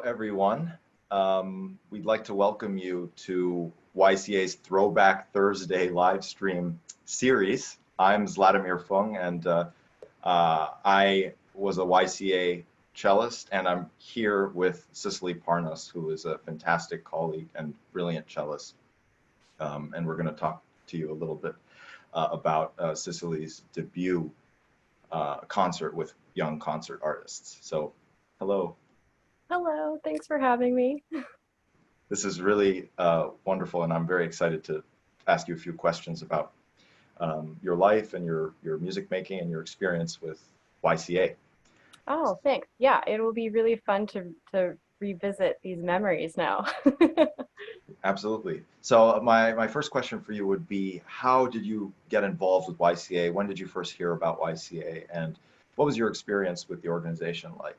everyone. We'd like to welcome you to YCA's Throwback Thursday live stream series. I'm Zlatomir Fung, and I was a YCA cellist, and I'm here with Cicely Parnas, who is a fantastic colleague and brilliant cellist. And we're going to talk to you a little bit about Cicely's debut concert with young concert artists. So, hello. Hello, thanks for having me. This is really wonderful, and I'm very excited to ask you a few questions about your life and your music making and your experience with YCA. Oh, thanks. Yeah, it will be really fun to revisit these memories now. Absolutely. So my first question for you would be, how did you get involved with YCA? When did you first hear about YCA? And what was your experience with the organization like?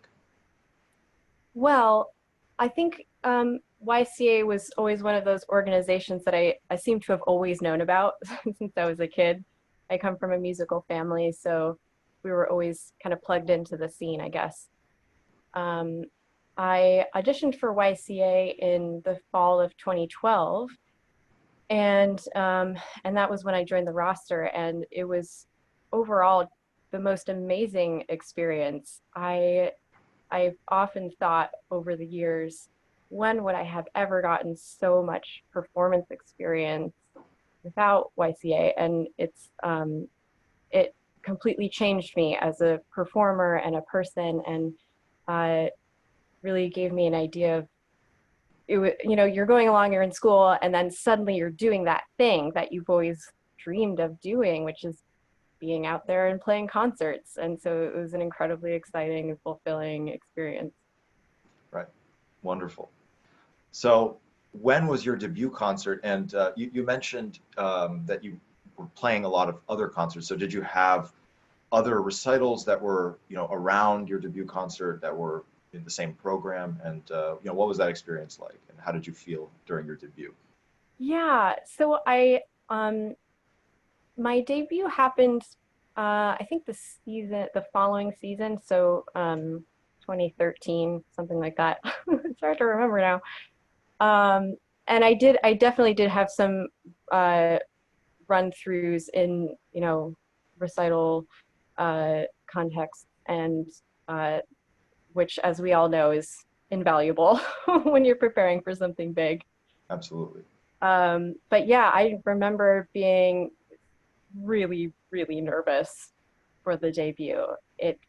Well, I think YCA was always one of those organizations that I seem to have always known about since I was a kid. I come from a musical family, so we were always kind of plugged into the scene, I guess. I auditioned for YCA in the fall of 2012, and that was when I joined the roster, and it was overall the most amazing experience. I've often thought over the years, when would I have ever gotten so much performance experience without YCA? And it completely changed me as a performer and a person, and really gave me an idea of you're going along, you're in school, and then suddenly you're doing that thing that you've always dreamed of doing, which is being out there and playing concerts. And so it was an incredibly exciting and fulfilling experience. Right. Wonderful. So when was your debut concert? And you mentioned that you were playing a lot of other concerts. So did you have other recitals that were, around your debut concert that were in the same program? And, what was that experience like? And how did you feel during your debut? Yeah, so my debut happened, I think the following season, so 2013, something like that. It's hard to remember now. And I definitely did have some run-throughs in, recital context, and which, as we all know, is invaluable when you're preparing for something big. Absolutely. But yeah, I remember being really, really nervous for the debut. It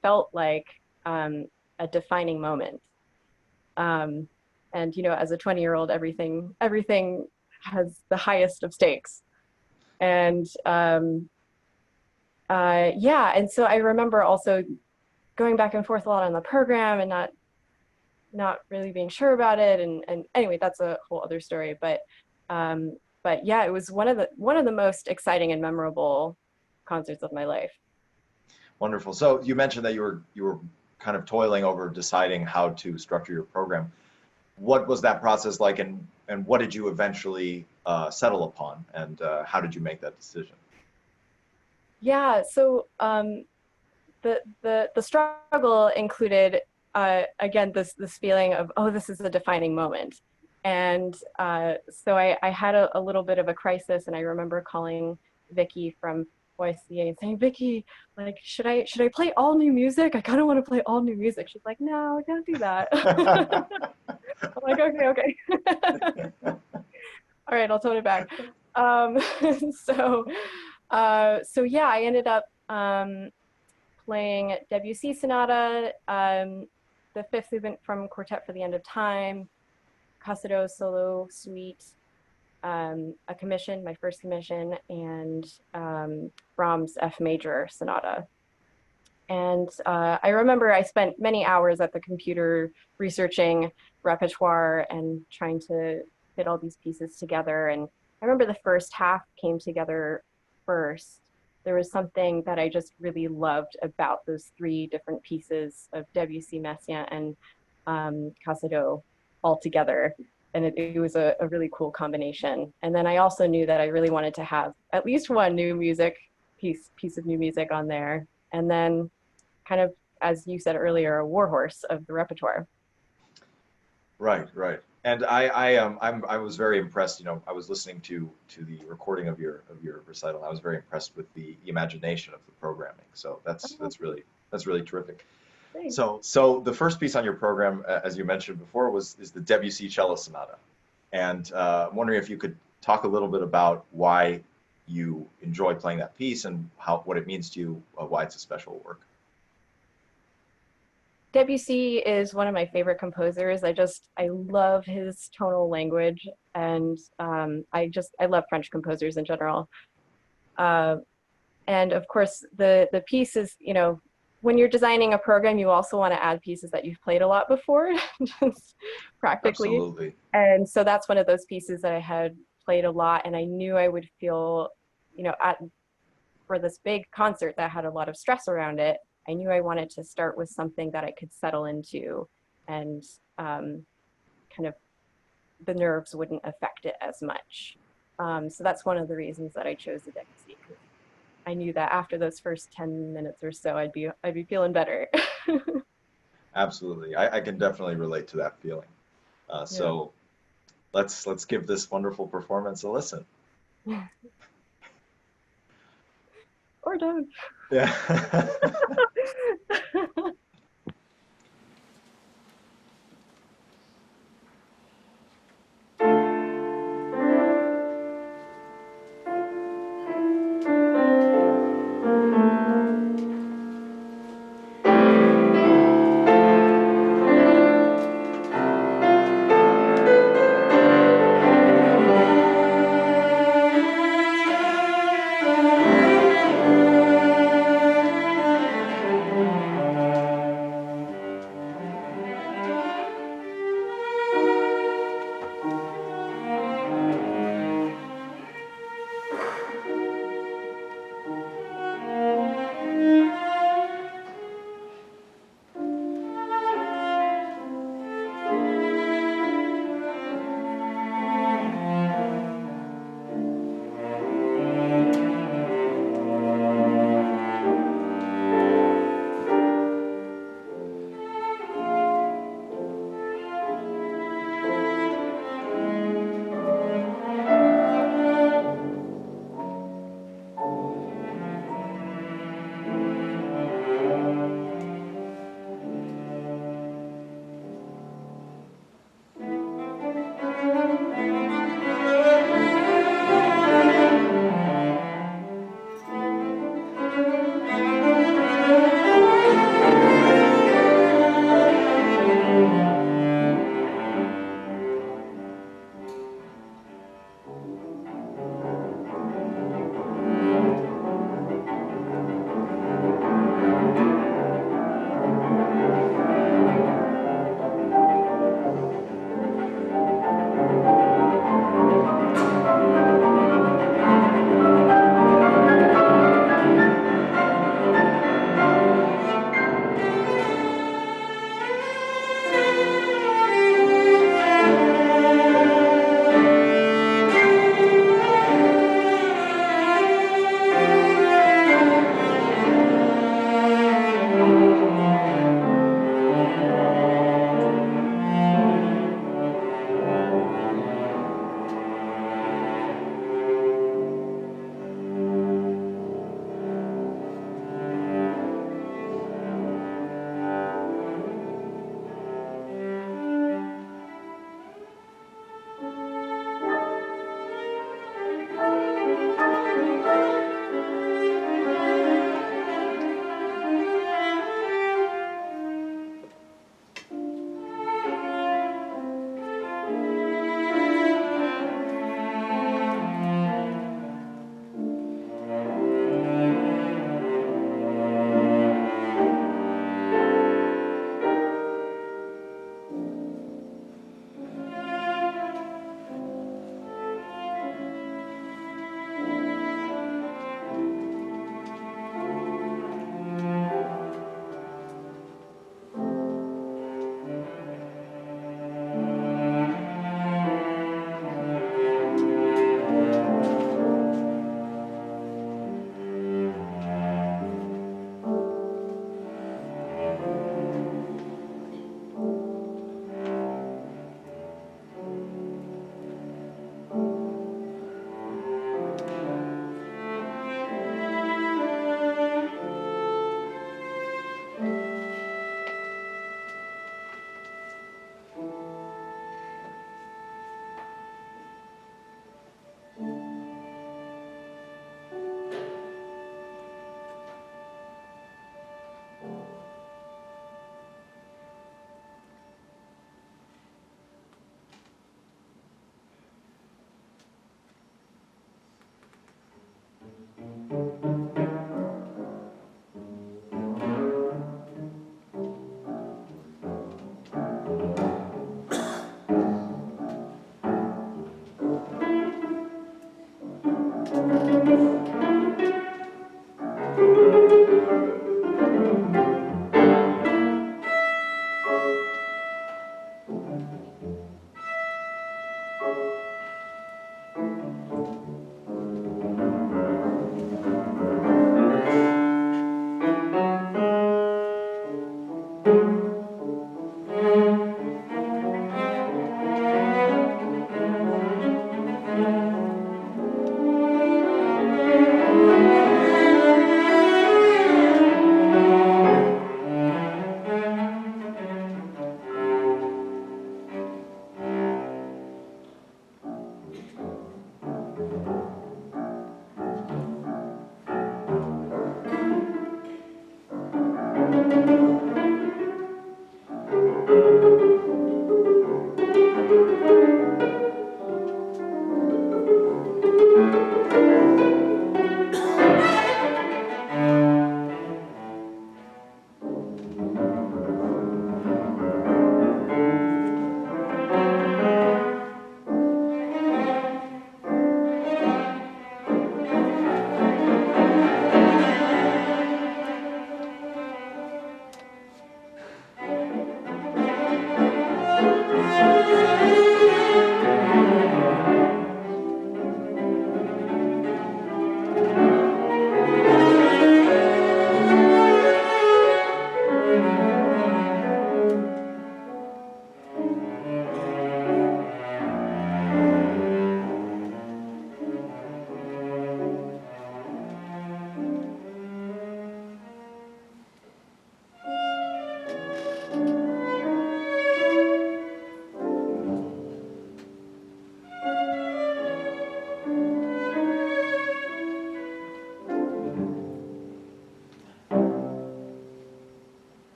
felt like a defining moment. And as a 20-year-old, everything has the highest of stakes. And yeah, and so I remember also going back and forth a lot on the program and not really being sure about it. And anyway, that's a whole other story. But yeah, it was one of the most exciting and memorable concerts of my life. Wonderful. So you mentioned that you were kind of toiling over deciding how to structure your program. What was that process like, and what did you eventually settle upon, and how did you make that decision? Yeah, so the struggle included again this feeling of, oh, this is a defining moment. And so I had a little bit of a crisis, and I remember calling Vicky from YCA and saying, Vicky, like, should I play all new music? I kind of want to play all new music. She's like, no, don't do that. I'm like, okay. All right, I'll tone it back. So yeah, I ended up playing Debussy Sonata, the fifth movement from Quartet for the End of Time, Cassadó solo suite, a commission, my first commission, and Brahms F major sonata. And I remember I spent many hours at the computer researching repertoire and trying to fit all these pieces together. And I remember the first half came together first. There was something that I just really loved about those three different pieces of Debussy, Messiaen, and Cassadó all together. And it was a really cool combination. And then I also knew that I really wanted to have at least one new music piece of new music on there. And then kind of, as you said earlier, a warhorse of the repertoire. Right, right. And I was very impressed. You know, I was listening to the recording of your recital. And I was very impressed with the imagination of the programming. So Oh, that's really terrific. thanks. So the first piece on your program, as you mentioned before, is the Debussy Cello Sonata. And I'm wondering if you could talk a little bit about why you enjoy playing that piece and how what it means to you, why it's a special work. Debussy is one of my favorite composers. I love his tonal language, and I love French composers in general. Uh, and of course, the piece is, you know, when you're designing a program, you also want to add pieces that you've played a lot before, just practically. Absolutely. And so that's one of those pieces that I had played a lot, and I knew I would feel, you know, at for this big concert that had a lot of stress around it, I knew I wanted to start with something that I could settle into, and kind of the nerves wouldn't affect it as much. So that's one of the reasons that I chose the Debussy. I knew that after those first 10 minutes or so, I'd be feeling better. Absolutely. I can definitely relate to that feeling. Yeah. So let's give this wonderful performance a listen. Or don't. Yeah.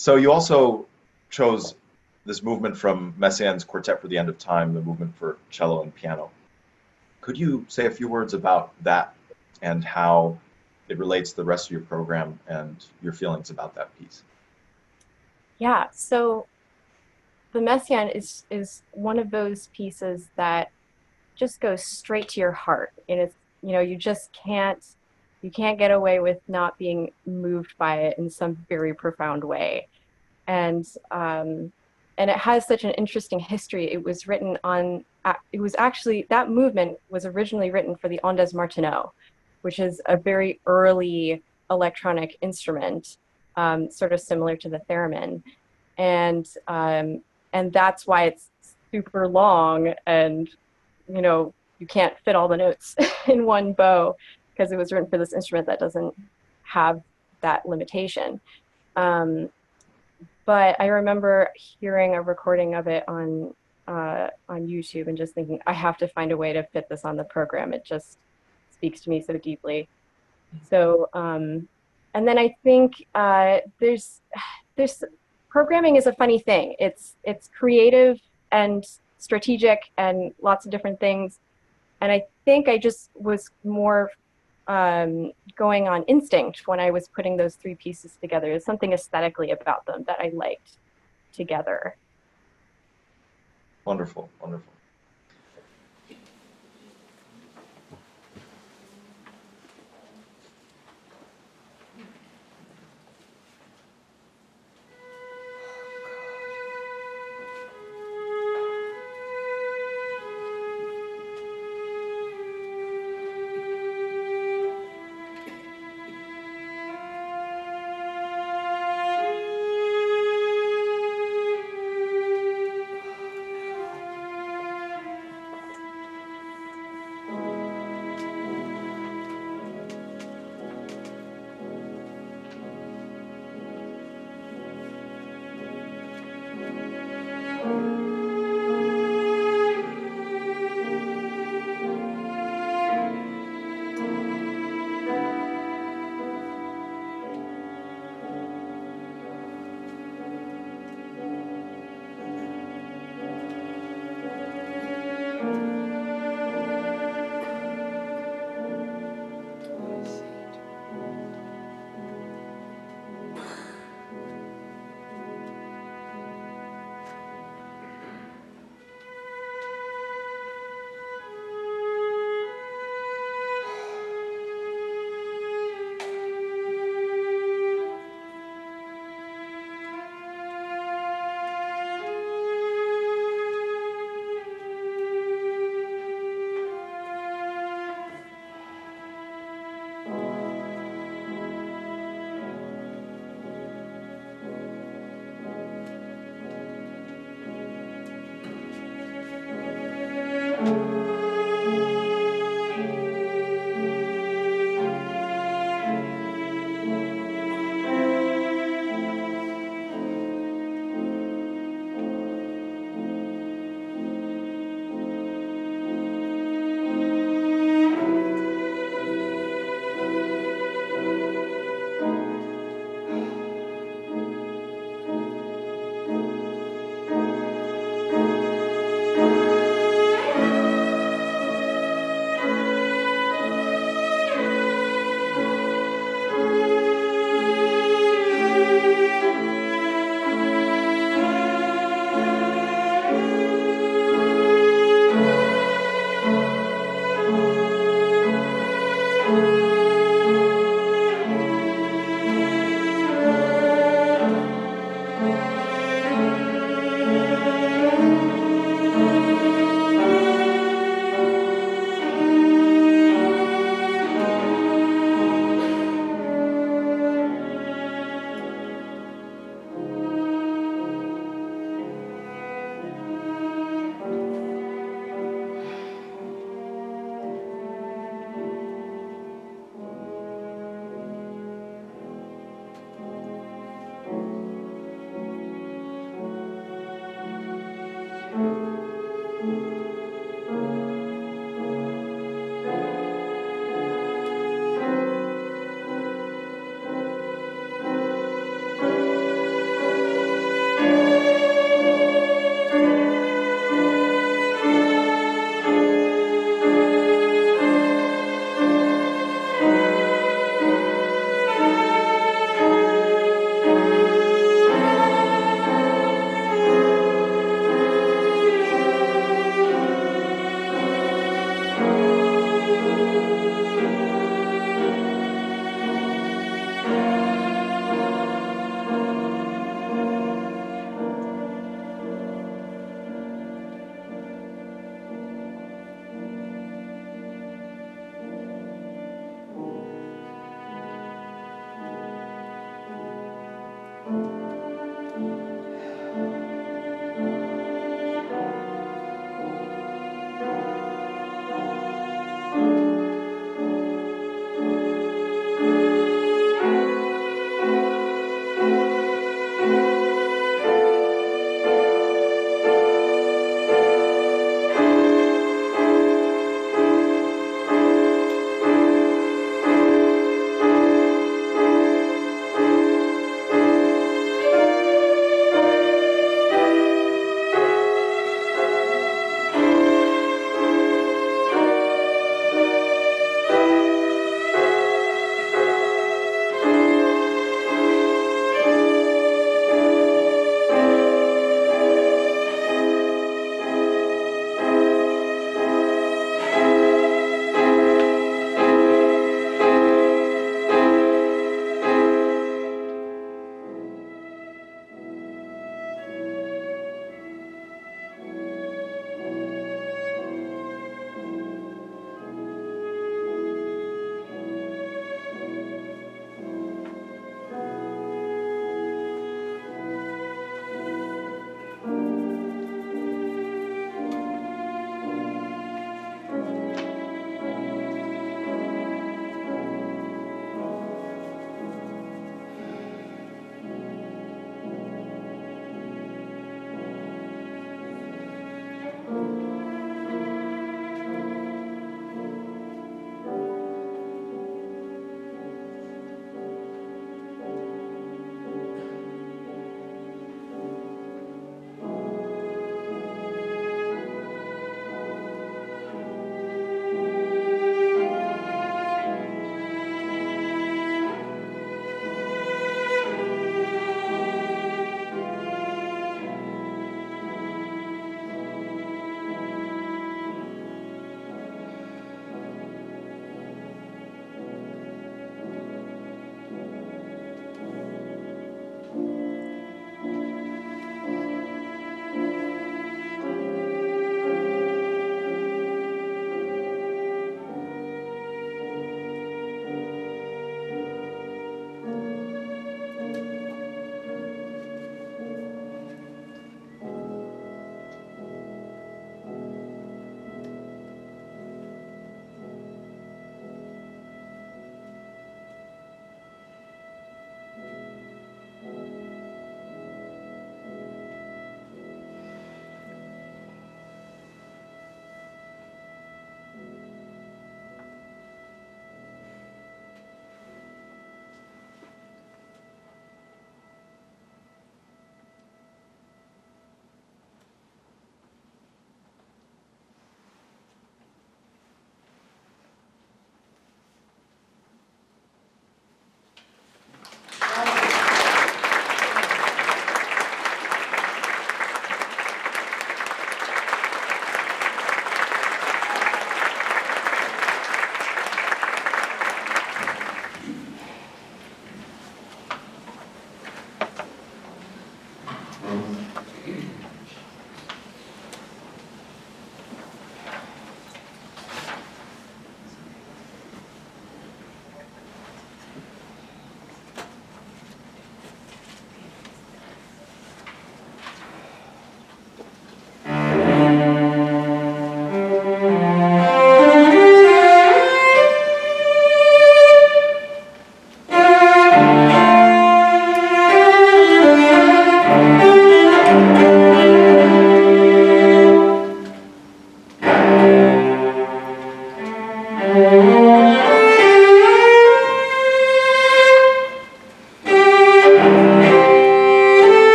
So you also chose this movement from Messiaen's Quartet for the End of Time, the movement for cello and piano. Could you say a few words about that and how it relates to the rest of your program and your feelings about that piece? Yeah, so the Messiaen is one of those pieces that just goes straight to your heart, and it's, you know, you can't get away with not being moved by it in some very profound way. And and it has such an interesting history. It was written on, it was actually, that movement was originally written for the ondes martineau, which is a very early electronic instrument, sort of similar to the theremin. And and that's why it's super long, and you know, you can't fit all the notes in one bow, because it was written for this instrument that doesn't have that limitation. But I remember hearing a recording of it on YouTube and just thinking, I have to find a way to fit this on the program. It just speaks to me so deeply. So, and then I think there's programming is a funny thing. It's creative and strategic and lots of different things. And I think I just was more going on instinct when I was putting those three pieces together. There's something aesthetically about them that I liked together. Wonderful, wonderful.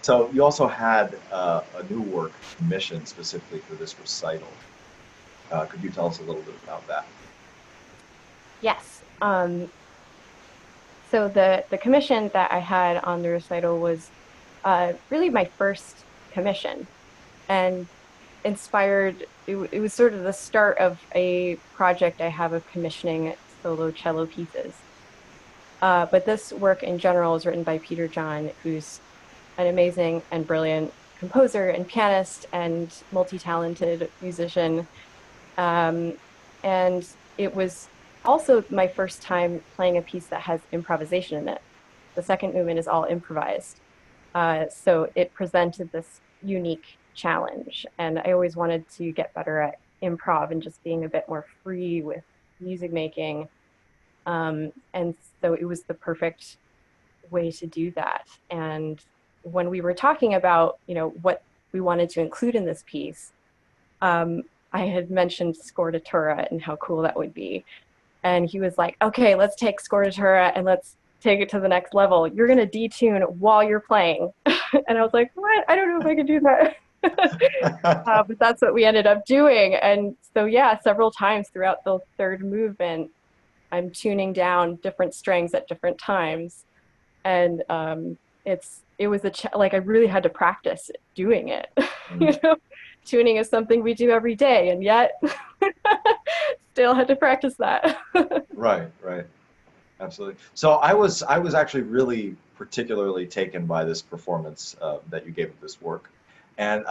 So you also had a new work commissioned specifically for this recital. Could you tell us a little bit about that? Yes. So the commission that I had on the recital was really my first commission, and inspired. It was sort of the start of a project I have of commissioning solo cello pieces. But this work in general is written by Peter John, who's an amazing and brilliant composer and pianist and multi-talented musician. Um, and it was also my first time playing a piece that has improvisation in it. The second movement is all improvised. So it presented this unique challenge. And I always wanted to get better at improv and just being a bit more free with music making. And so it was the perfect way to do that. And when we were talking about, what we wanted to include in this piece, um, I had mentioned scordatura and how cool that would be. And he was like, okay, let's take scordatura and let's take it to the next level. You're going to detune while you're playing. And I was like, what? I don't know if I can do that. But that's what we ended up doing. And so, yeah, several times throughout the third movement, I'm tuning down different strings at different times. And it was like I really had to practice doing it. Tuning is something we do every day, and yet still had to practice that. Right, right. Absolutely. So I was actually really particularly taken by this performance that you gave of this work, and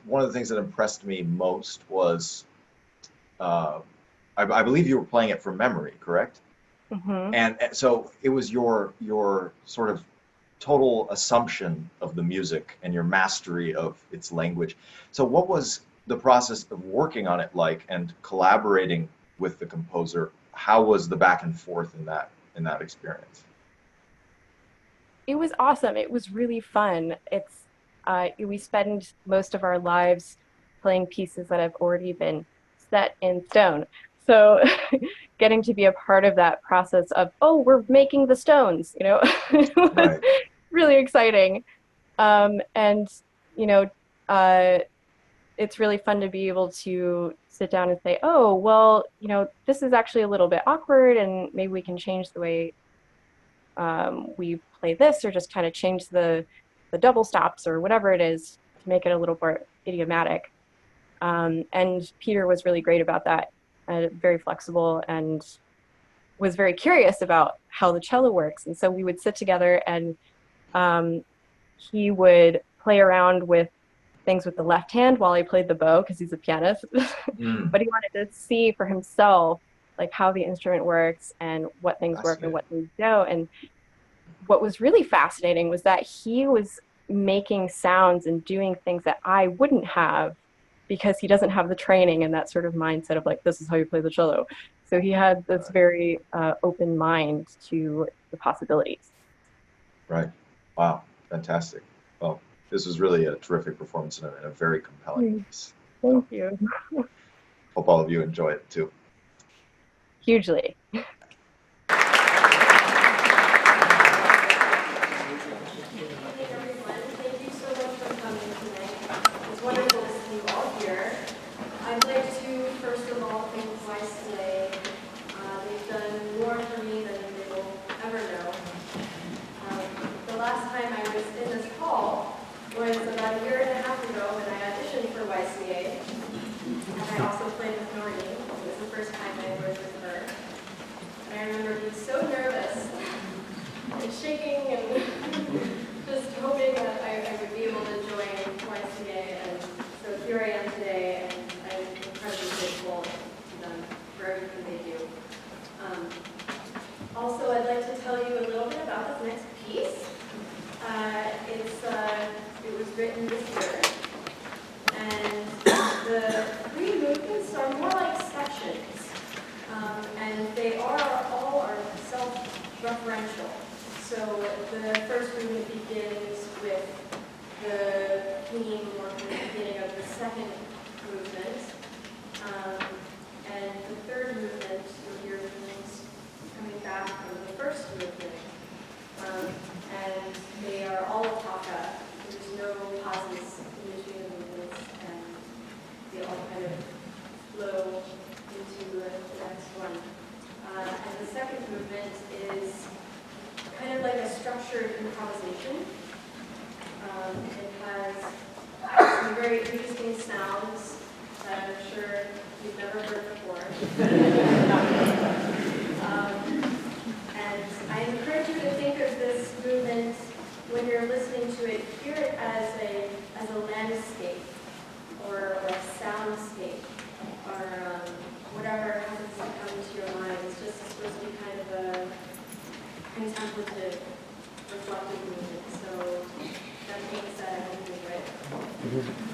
one of the things that impressed me most was I believe you were playing it from memory, correct? Mm-hmm. And so it was your sort of total assumption of the music and your mastery of its language. So what was the process of working on it like and collaborating with the composer? How was the back and forth in that experience? It was awesome. It was really fun. We spend most of our lives playing pieces that have already been set in stone. So getting to be a part of that process of, oh, we're making the stones, was Right. really exciting. And, you know, uh, it's really fun to be able to sit down and say, oh, well, this is actually a little bit awkward and maybe we can change the way we play this, or just kind of change the double stops or whatever it is to make it a little more idiomatic. And Peter was really great about that, very flexible, and was very curious about how the cello works. And so we would sit together, and um, he would play around with things with the left hand while I played the bow because he's a pianist. Mm, But he wanted to see for himself like how the instrument works and what things work and fascinating. what things don't. And what was really fascinating was that he was making sounds and doing things that I wouldn't have because he doesn't have the training and that sort of mindset of like, this is how you play the cello. So he had this Right. very open mind to the possibilities. Right. Wow. Fantastic. Well, this was really a terrific performance and a very compelling piece. So Thank you. hope all of you enjoy it too. Hugely. Everyone, thank you so much for coming tonight. It's wonderful to see you all here. I'd like to, first of all, thank YCA. They've done more for me than they will ever know. The last time I was in this hall was about a year and a half ago when I auditioned for YCA. And I also played with Noreen. It was the first time I worked with her. And I remember being so nervous and shaking and just hoping that I would be able to join YCA, and so here I am today, and I'm incredibly grateful to them for everything they do. Also, I'd like to tell you a little bit about this next piece. It was written this year, and the three movements are more like sections. And I encourage you to think of this movement when you're listening to it, hear it as a landscape or a soundscape or whatever happens to come into your mind. It's just supposed to be kind of a contemplative, reflective movement. So that being said, I hope you enjoy it.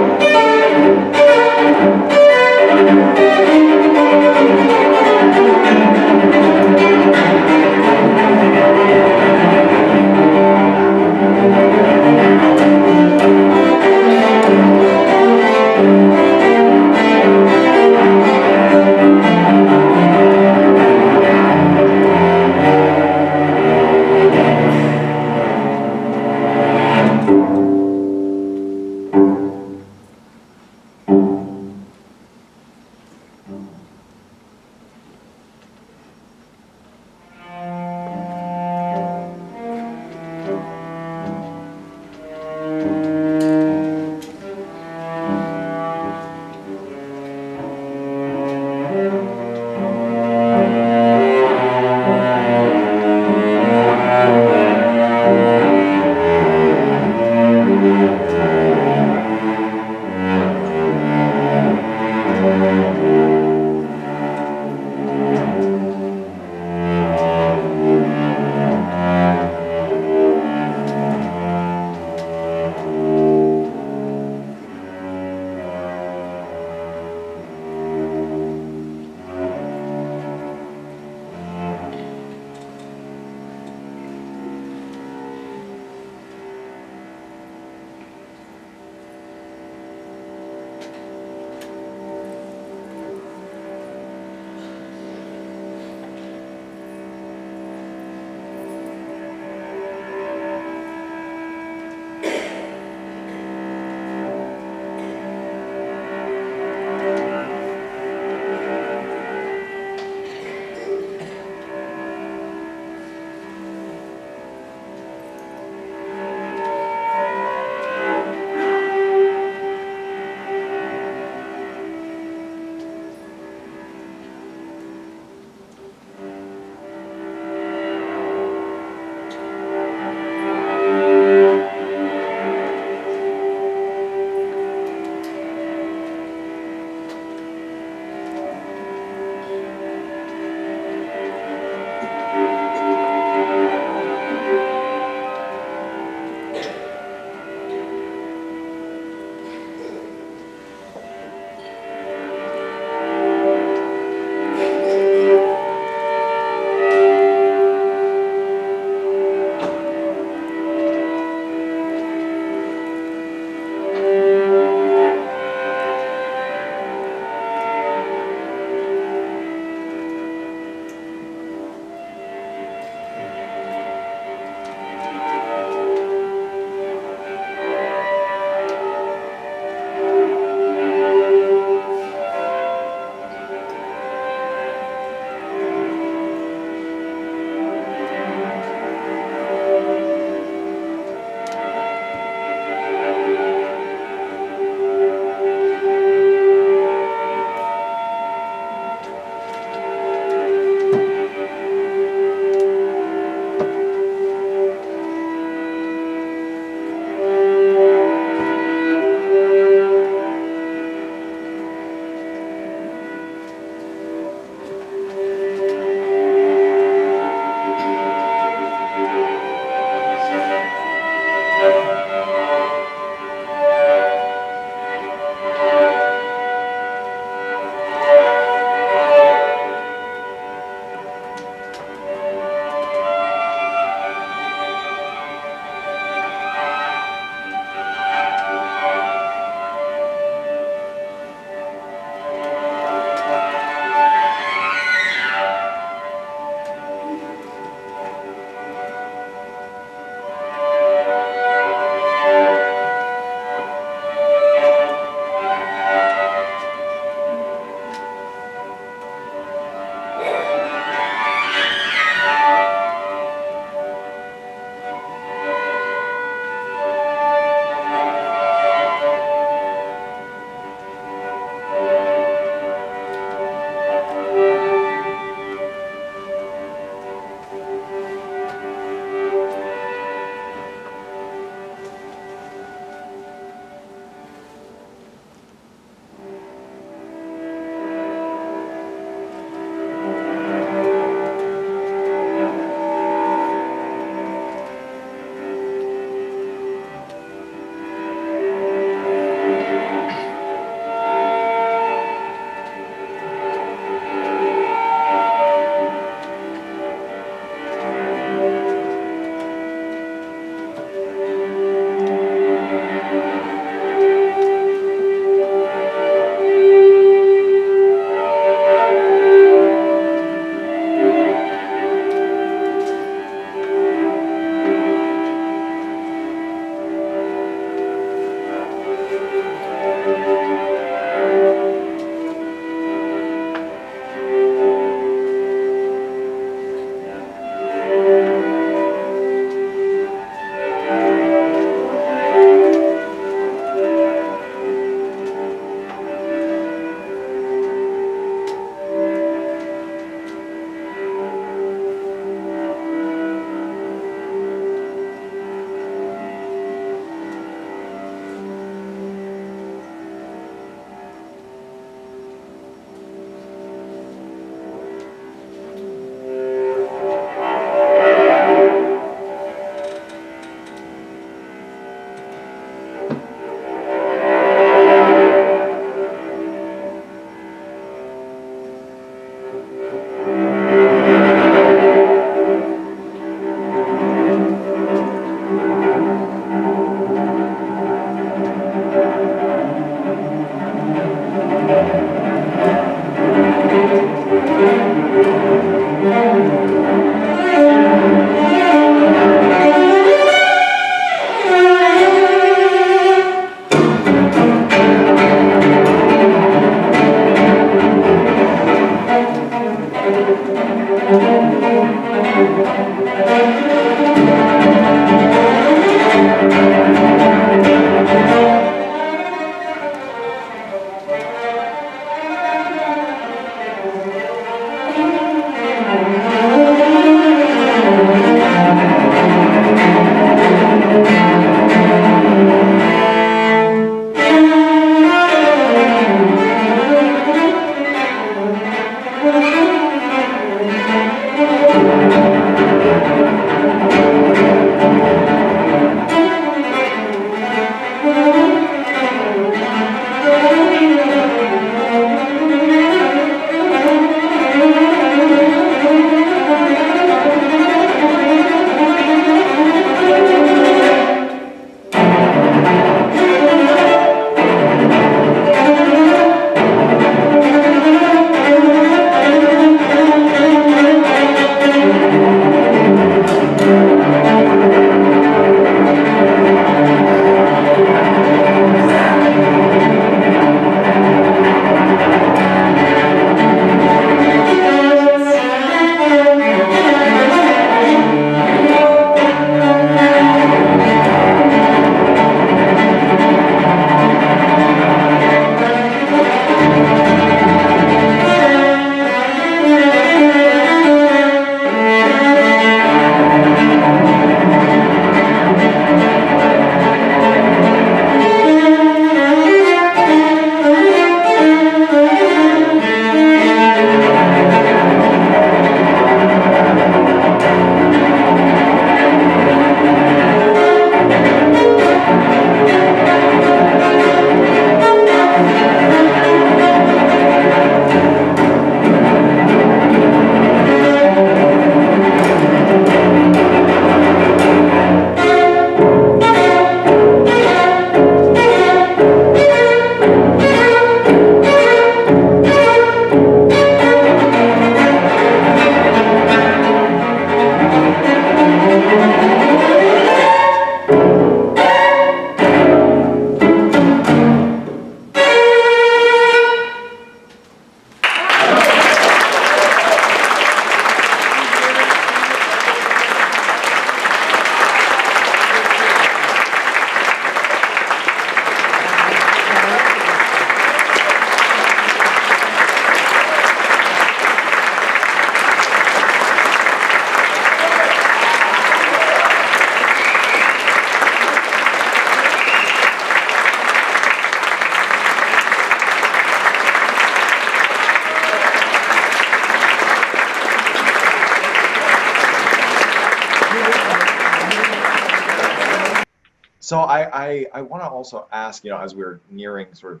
So I want to also ask, as we're nearing sort of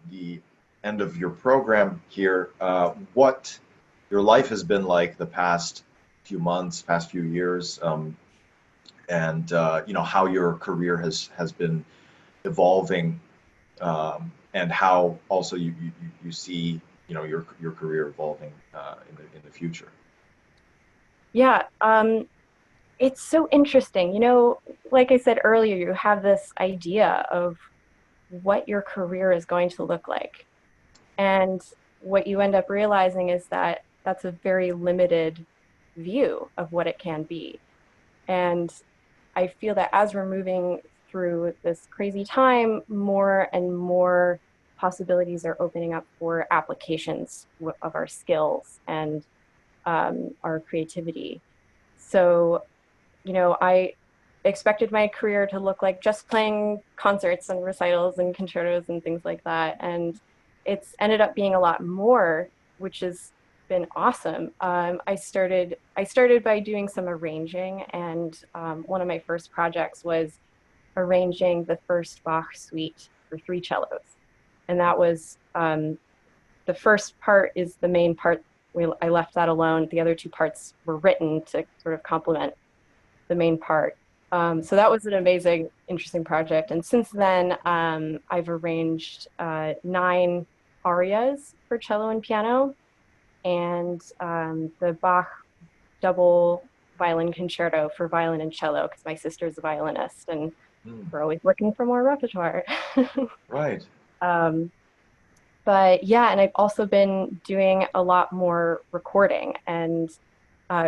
the end of your program here, what your life has been like the past few months, past few years, and how your career has been evolving, and how also you see your career evolving in the future. Yeah, it's so interesting. Like I said earlier, you have this idea of what your career is going to look like. And what you end up realizing is that that's a very limited view of what it can be. And I feel that as we're moving through this crazy time, more and more possibilities are opening up for applications of our skills and our creativity. So, I expected my career to look like just playing concerts and recitals and concertos and things like that. And it's ended up being a lot more, which has been awesome. I started by doing some arranging, and one of my first projects was arranging the first Bach suite for 3 cellos. And that was the first part is the main part. I left that alone. The other two parts were written to sort of complement the main part. So that was an amazing, interesting project. And since then, I've arranged 9 arias for cello and piano, and the Bach double violin concerto for violin and cello, because my sister's a violinist, and we're always looking for more repertoire. Right. But yeah, and I've also been doing a lot more recording and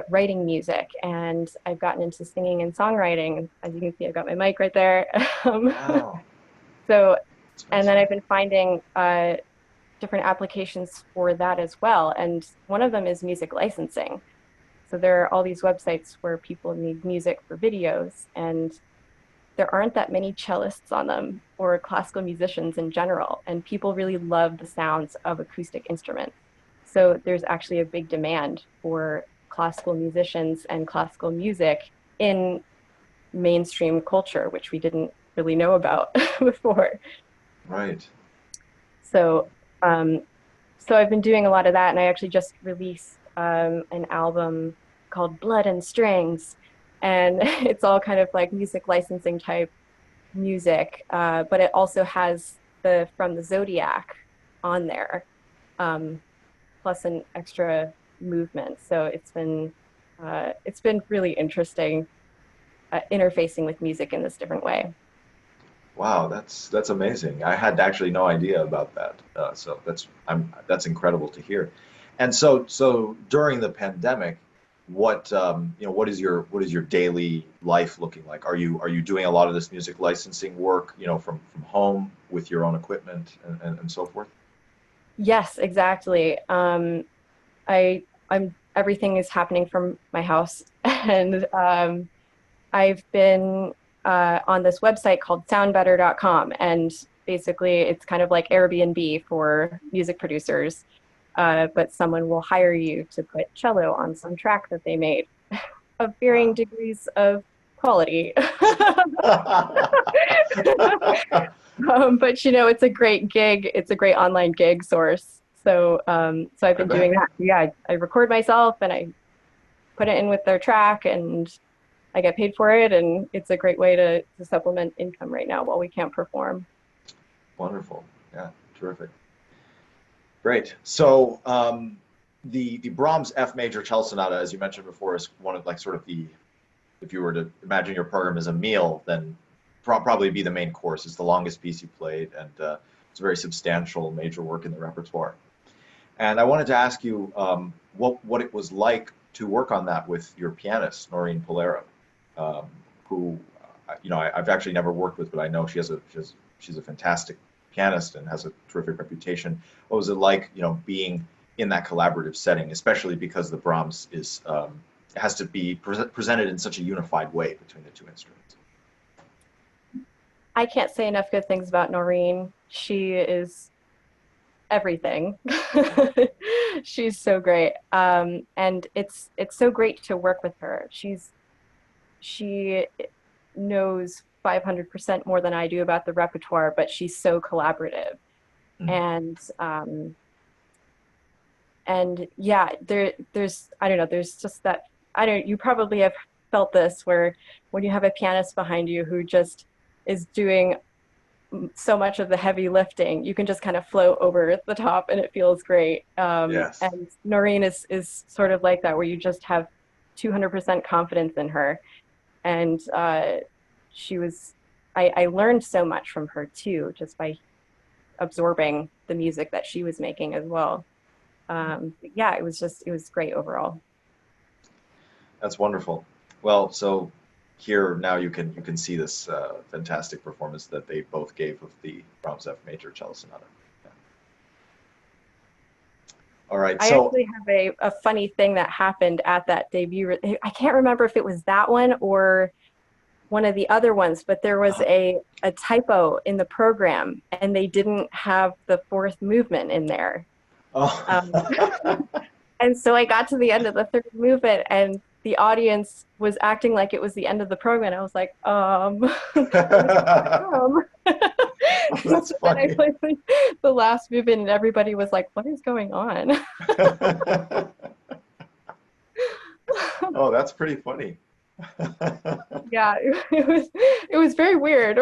writing music, and I've gotten into singing and songwriting. As you can see, I've got my mic right there. Wow. So, and then I've been finding different applications for that as well. And one of them is music licensing. So there are all these websites where people need music for videos, and there aren't that many cellists on them or classical musicians in general. And people really love the sounds of acoustic instruments. So there's actually a big demand for classical musicians and classical music in mainstream culture, which we didn't really know about before. Right. So, so I've been doing a lot of that, and I actually just released an album called Blood and Strings, and it's all kind of like music licensing type music, but it also has the from the Zodiac on there, plus an extra movement. So it's been really interesting interfacing with music in this different way. Wow, that's amazing. I had actually no idea about that. So that's incredible to hear. And so during the pandemic, what what is your daily life looking like? Are you doing a lot of this music licensing work, from home with your own equipment and so forth? Yes, exactly. I'm everything is happening from my house, and I've been on this website called soundbetter.com, and basically it's kind of like Airbnb for music producers, but someone will hire you to put cello on some track that they made of varying Wow. degrees of quality. But it's a great gig. It's a great online gig source. So, so I've I been bet. doing that. Yeah, I record myself and I put it in with their track, and I get paid for it, and it's a great way to supplement income right now while we can't perform. Wonderful. Yeah, terrific. Great. So the Brahms F major cello sonata, as you mentioned before, is one of like sort of if you were to imagine your program as a meal, then probably be the main course. It's the longest piece you played, and it's a very substantial major work in the repertoire. And I wanted to ask you what it was like to work on that with your pianist, Noreen Polero, who I've actually never worked with, but I know she's a fantastic pianist and has a terrific reputation. What was it like, being in that collaborative setting, especially because the Brahms has to be presented in such a unified way between the two instruments? I can't say enough good things about Noreen. She is everything. She's so great. And it's so great to work with her. She knows 500% more than I do about the repertoire, but she's so collaborative. And yeah, there's I don't know, there's just that, you probably have felt this, where when you have a pianist behind you who just is doing so much of the heavy lifting, you can just kind of float over the top and it feels great. Yes. And Noreen is sort of like that, where you just have 200% confidence in her. And I learned so much from her too, just by absorbing the music that she was making as well. Yeah, it was great overall. That's wonderful. Well, so here now you can see this fantastic performance that they both gave of the Brahms F major cello sonata. Yeah. All right. I actually have a funny thing that happened at that debut. I can't remember if it was that one or one of the other ones, but there was a typo in the program, and they didn't have the fourth movement in there. Oh. And so I got to the end of the third movement, and the audience was acting like it was the end of the program. I was like, That's so then I funny. played the last movement, and everybody was like, "What is going on?" Oh, that's pretty funny. Yeah, it was very weird.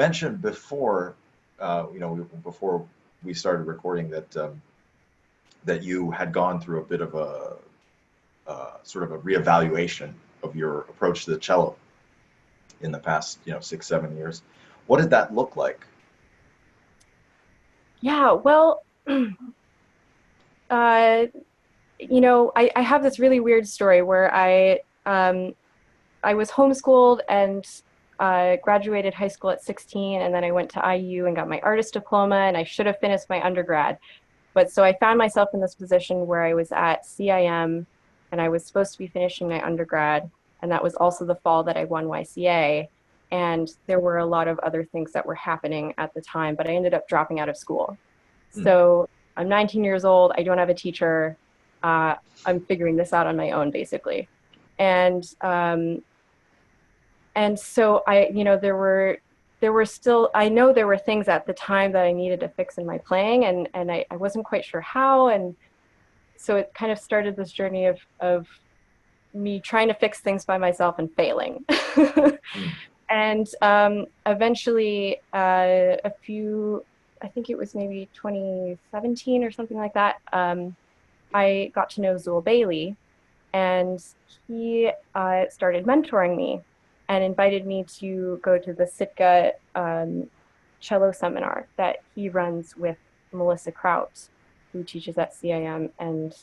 mentioned before, before we started recording that you had gone through a bit of a sort of a reevaluation of your approach to the cello in the past, 6, 7 years. What did that look like? Yeah, well, I have this really weird story where I was homeschooled and graduated high school at 16, and then I went to IU and got my artist diploma, and I should have finished my undergrad. But so I found myself in this position where I was at CIM and I was supposed to be finishing my undergrad, and that was also the fall that I won YCA. And there were a lot of other things that were happening at the time, but I ended up dropping out of school. So I'm 19 years old. I don't have a teacher. I'm figuring this out on my own, basically. And so there were still, I know there were things at the time that I needed to fix in my playing, and I wasn't quite sure how. And so it kind of started this journey of me trying to fix things by myself and failing. And eventually, I think it was maybe 2017 or something like that, I got to know Zool Bailey, and he started mentoring me and invited me to go to the Sitka cello seminar that he runs with Melissa Kraut, who teaches at CIM, and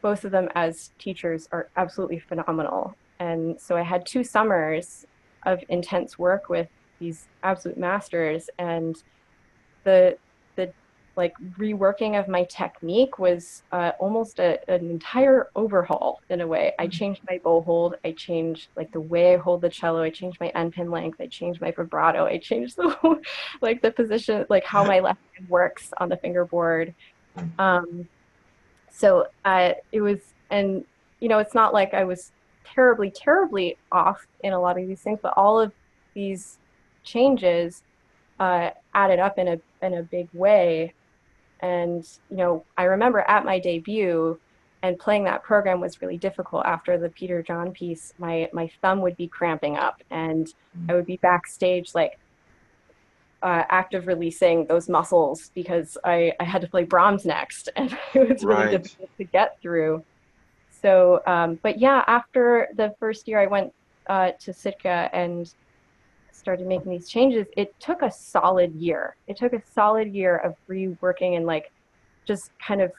both of them as teachers are absolutely phenomenal. And so I had 2 summers of intense work with these absolute masters, and the like reworking of my technique was almost an entire overhaul in a way. I changed my bow hold, I changed like the way I hold the cello, I changed my end pin length, I changed my vibrato, I changed the like the position, like how my left hand works on the fingerboard. So it was, and it's not like I was terribly off in a lot of these things, but all of these changes added up in a big way. And I remember at my debut and playing that program was really difficult. After the Peter John piece, my thumb would be cramping up, and I would be backstage like active releasing those muscles because I had to play Brahms next, and it was really difficult to get through. So, but yeah, after the first year I went to Sitka and started making these changes, it took a solid year. It took a solid year of reworking and like just kind of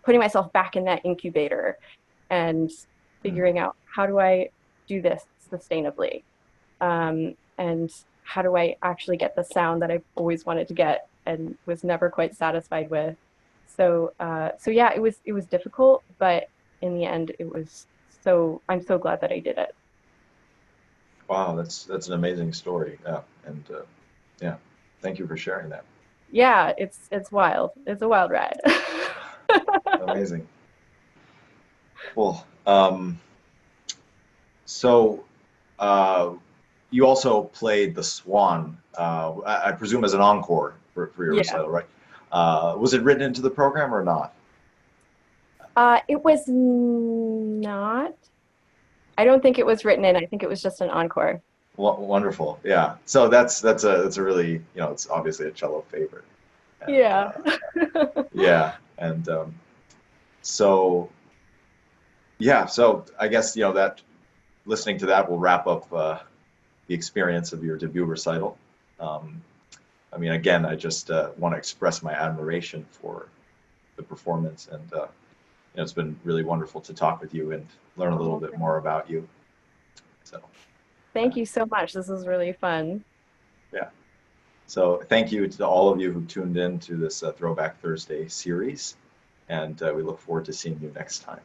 putting myself back in that incubator and figuring out, how do I do this sustainably? And how do I actually get the sound that I've always wanted to get and was never quite satisfied with? So yeah, it was difficult, but in the end, I'm so glad that I did it. Wow, that's an amazing story. Yeah, and yeah, thank you for sharing that. Yeah, it's wild. It's a wild ride. Amazing. Cool. So you also played the Swan, I presume as an encore for your recital, right? Was it written into the program or not? It was not. I don't think it was written in. I think it was just an encore. Wonderful. Yeah. So that's a really, it's obviously a cello favorite. And, yeah. Yeah. And so yeah. So I guess that listening to that will wrap up the experience of your debut recital. I mean, again, I just want to express my admiration for the performance, and it's been really wonderful to talk with you and learn a little bit more about you. So, thank you so much. This was really fun. Yeah. So thank you to all of you who tuned in to this Throwback Thursday series, and we look forward to seeing you next time.